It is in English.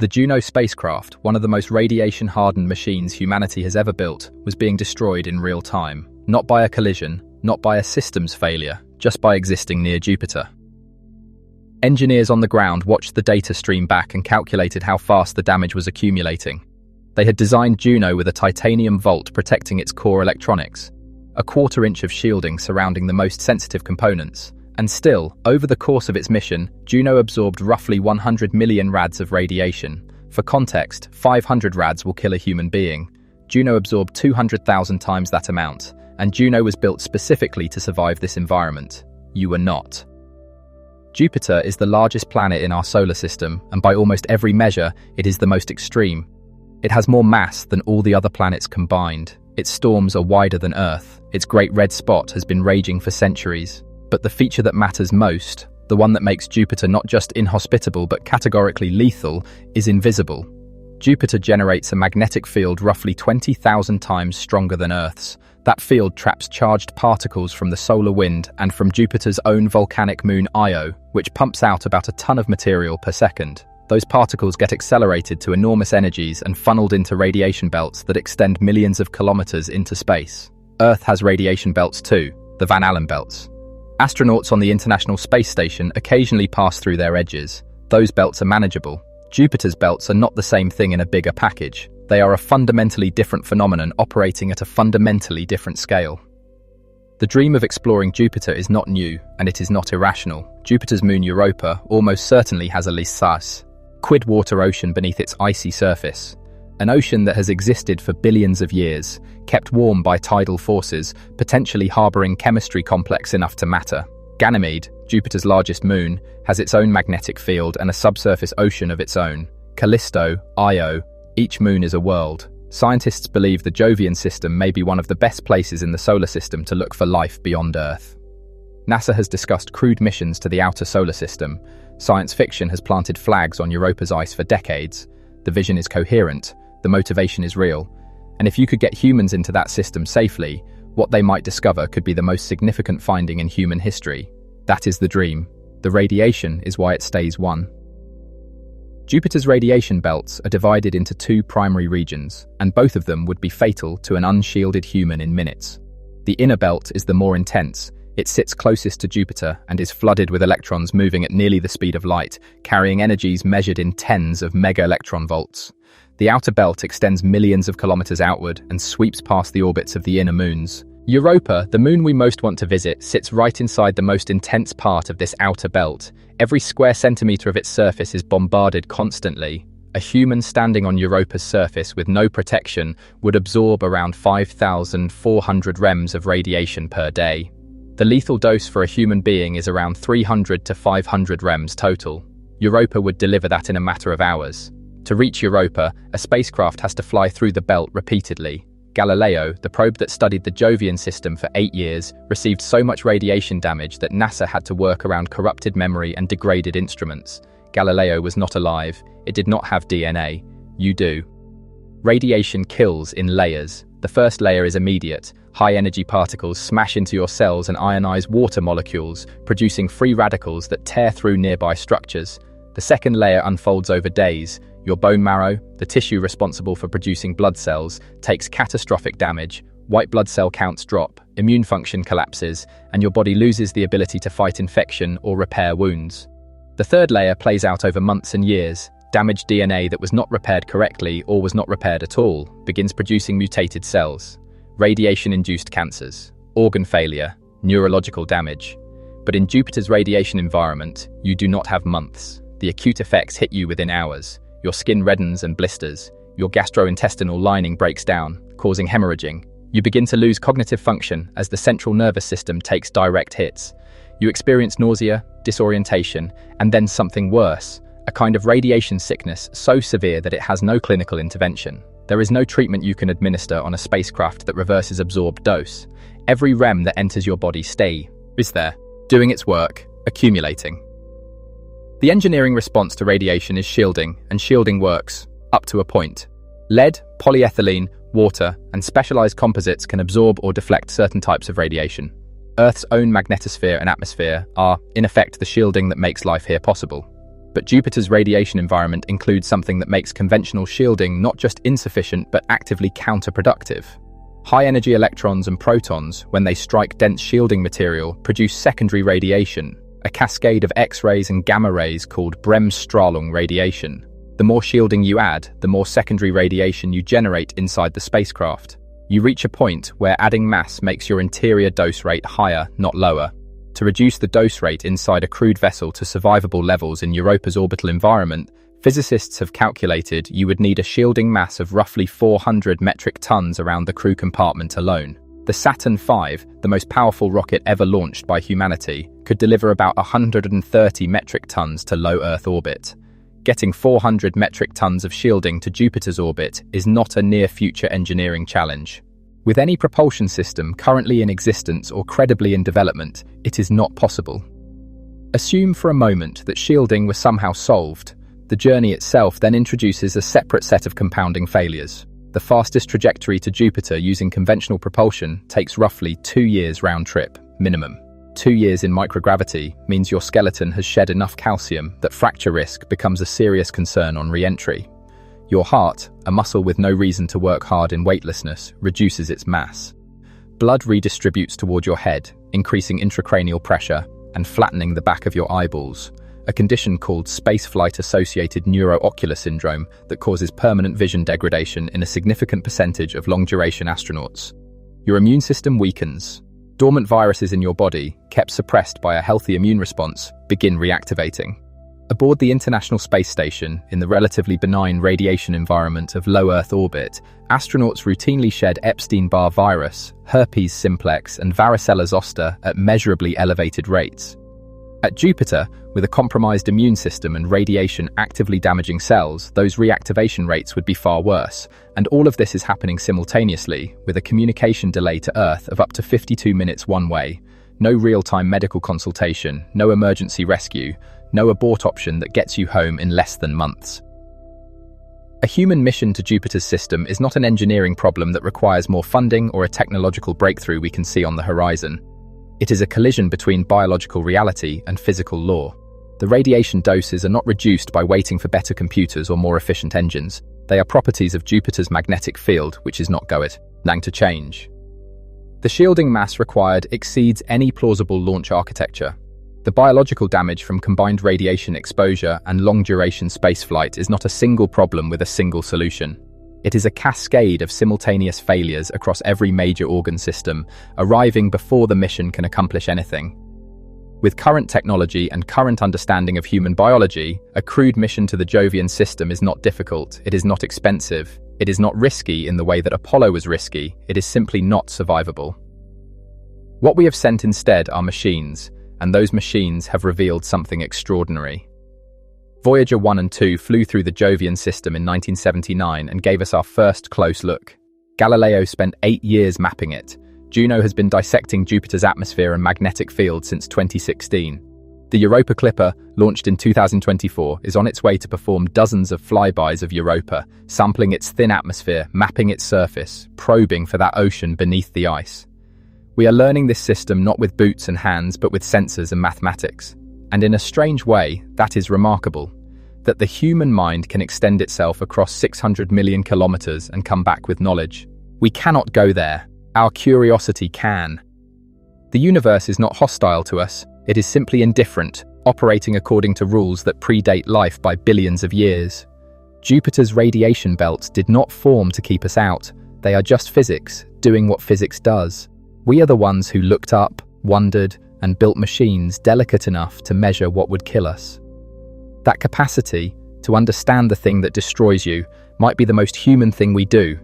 The Juno spacecraft, one of the most radiation-hardened machines humanity has ever built, was being destroyed in real time. Not by a collision, not by a systems failure, just by existing near Jupiter. Engineers on the ground watched the data stream back and calculated how fast the damage was accumulating. They had designed Juno with a titanium vault protecting its core electronics, a quarter-inch of shielding surrounding the most sensitive components. And still, over the course of its mission, Juno absorbed roughly 100 million rads of radiation. For context, 500 rads will kill a human being. Juno absorbed 200,000 times that amount, and Juno was built specifically to survive this environment. You were not. Jupiter is the largest planet in our solar system, and by almost every measure, it is the most extreme. It has more mass than all the other planets combined. Its storms are wider than Earth. Its great red spot has been raging for centuries. But the feature that matters most, the one that makes Jupiter not just inhospitable but categorically lethal, is invisible. Jupiter generates a magnetic field roughly 20,000 times stronger than Earth's. That field traps charged particles from the solar wind and from Jupiter's own volcanic moon Io, which pumps out about a ton of material per second. Those particles get accelerated to enormous energies and funneled into radiation belts that extend millions of kilometers into space. Earth has radiation belts too, the Van Allen belts. Astronauts on the International Space Station occasionally pass through their edges. Those belts are manageable. Jupiter's belts are not the same thing in a bigger package. They are a fundamentally different phenomenon operating at a fundamentally different scale. The dream of exploring Jupiter is not new, and it is not irrational. Jupiter's moon Europa almost certainly has a liquid water ocean beneath its icy surface. An ocean that has existed for billions of years, kept warm by tidal forces, potentially harboring chemistry complex enough to matter. Ganymede, Jupiter's largest moon, has its own magnetic field and a subsurface ocean of its own. Callisto, Io, each moon is a world. Scientists believe the Jovian system may be one of the best places in the solar system to look for life beyond Earth. NASA has discussed crewed missions to the outer solar system. Science fiction has planted flags on Europa's ice for decades. The vision is coherent. The motivation is real, and if you could get humans into that system safely, what they might discover could be the most significant finding in human history. That is the dream. The radiation is why it stays one. Jupiter's radiation belts are divided into two primary regions, and both of them would be fatal to an unshielded human in minutes. The inner belt is the more intense. It sits closest to Jupiter and is flooded with electrons moving at nearly the speed of light, carrying energies measured in tens of mega-electron volts. The outer belt extends millions of kilometers outward and sweeps past the orbits of the inner moons. Europa, the moon we most want to visit, sits right inside the most intense part of this outer belt. Every square centimeter of its surface is bombarded constantly. A human standing on Europa's surface with no protection would absorb around 5,400 rems of radiation per day. The lethal dose for a human being is around 300 to 500 rems total. Europa would deliver that in a matter of hours. To reach Europa, a spacecraft has to fly through the belt repeatedly. Galileo, the probe that studied the Jovian system for 8 years, received so much radiation damage that NASA had to work around corrupted memory and degraded instruments. Galileo was not alive. It did not have DNA. You do. Radiation kills in layers. The first layer is immediate. High-energy particles smash into your cells and ionize water molecules, producing free radicals that tear through nearby structures. The second layer unfolds over days. Your bone marrow, the tissue responsible for producing blood cells, takes catastrophic damage. White blood cell counts drop, immune function collapses, and your body loses the ability to fight infection or repair wounds. The third layer plays out over months and years. Damaged DNA that was not repaired correctly or was not repaired at all begins producing mutated cells. Radiation-induced cancers, organ failure, neurological damage. But in Jupiter's radiation environment, you do not have months. The acute effects hit you within hours. Your skin reddens and blisters. Your gastrointestinal lining breaks down, causing hemorrhaging. You begin to lose cognitive function as the central nervous system takes direct hits. You experience nausea, disorientation, and then something worse, a kind of radiation sickness so severe that it has no clinical intervention. There is no treatment you can administer on a spacecraft that reverses absorbed dose. Every rem that enters your body is there, doing its work, accumulating. The engineering response to radiation is shielding, and shielding works, up to a point. Lead, polyethylene, water, and specialized composites can absorb or deflect certain types of radiation. Earth's own magnetosphere and atmosphere are, in effect, the shielding that makes life here possible. But Jupiter's radiation environment includes something that makes conventional shielding not just insufficient but actively counterproductive. High-energy electrons and protons, when they strike dense shielding material, produce secondary radiation, a cascade of X-rays and gamma rays called Bremsstrahlung radiation. The more shielding you add, the more secondary radiation you generate inside the spacecraft. You reach a point where adding mass makes your interior dose rate higher, not lower. To reduce the dose rate inside a crewed vessel to survivable levels in Europa's orbital environment, physicists have calculated you would need a shielding mass of roughly 400 metric tons around the crew compartment alone. The Saturn V, the most powerful rocket ever launched by humanity, could deliver about 130 metric tons to low Earth orbit. Getting 400 metric tons of shielding to Jupiter's orbit is not a near-future engineering challenge. With any propulsion system currently in existence or credibly in development, it is not possible. Assume for a moment that shielding was somehow solved. The journey itself then introduces a separate set of compounding failures. The fastest trajectory to Jupiter using conventional propulsion takes roughly 2 years round trip, minimum. 2 years in microgravity means your skeleton has shed enough calcium that fracture risk becomes a serious concern on re-entry. Your heart, a muscle with no reason to work hard in weightlessness, reduces its mass. Blood redistributes toward your head, increasing intracranial pressure and flattening the back of your eyeballs, a condition called spaceflight-associated neuroocular syndrome that causes permanent vision degradation in a significant percentage of long-duration astronauts. Your immune system weakens. Dormant viruses in your body, kept suppressed by a healthy immune response, begin reactivating. Aboard the International Space Station, in the relatively benign radiation environment of low Earth orbit, astronauts routinely shed Epstein-Barr virus, herpes simplex, and varicella zoster at measurably elevated rates. At Jupiter, with a compromised immune system and radiation actively damaging cells, those reactivation rates would be far worse, and all of this is happening simultaneously, with a communication delay to Earth of up to 52 minutes one way, no real-time medical consultation, no emergency rescue, no abort option that gets you home in less than months. A human mission to Jupiter's system is not an engineering problem that requires more funding or a technological breakthrough we can see on the horizon. It is a collision between biological reality and physical law. The radiation doses are not reduced by waiting for better computers or more efficient engines. They are properties of Jupiter's magnetic field, which is not going to change. The shielding mass required exceeds any plausible launch architecture. The biological damage from combined radiation exposure and long-duration spaceflight is not a single problem with a single solution. It is a cascade of simultaneous failures across every major organ system, arriving before the mission can accomplish anything. With current technology and current understanding of human biology, a crewed mission to the Jovian system is not difficult, it is not expensive, it is not risky in the way that Apollo was risky, it is simply not survivable. What we have sent instead are machines, and those machines have revealed something extraordinary. Voyager 1 and 2 flew through the Jovian system in 1979 and gave us our first close look. Galileo spent 8 years mapping it. Juno has been dissecting Jupiter's atmosphere and magnetic field since 2016. The Europa Clipper, launched in 2024, is on its way to perform dozens of flybys of Europa, sampling its thin atmosphere, mapping its surface, probing for that ocean beneath the ice. We are learning this system not with boots and hands, but with sensors and mathematics. And in a strange way, that is remarkable. That the human mind can extend itself across 600 million kilometers and come back with knowledge. We cannot go there. Our curiosity can. The universe is not hostile to us. It is simply indifferent, operating according to rules that predate life by billions of years. Jupiter's radiation belts did not form to keep us out. They are just physics, doing what physics does. We are the ones who looked up, wondered, and built machines delicate enough to measure what would kill us. That capacity to understand the thing that destroys you might be the most human thing we do,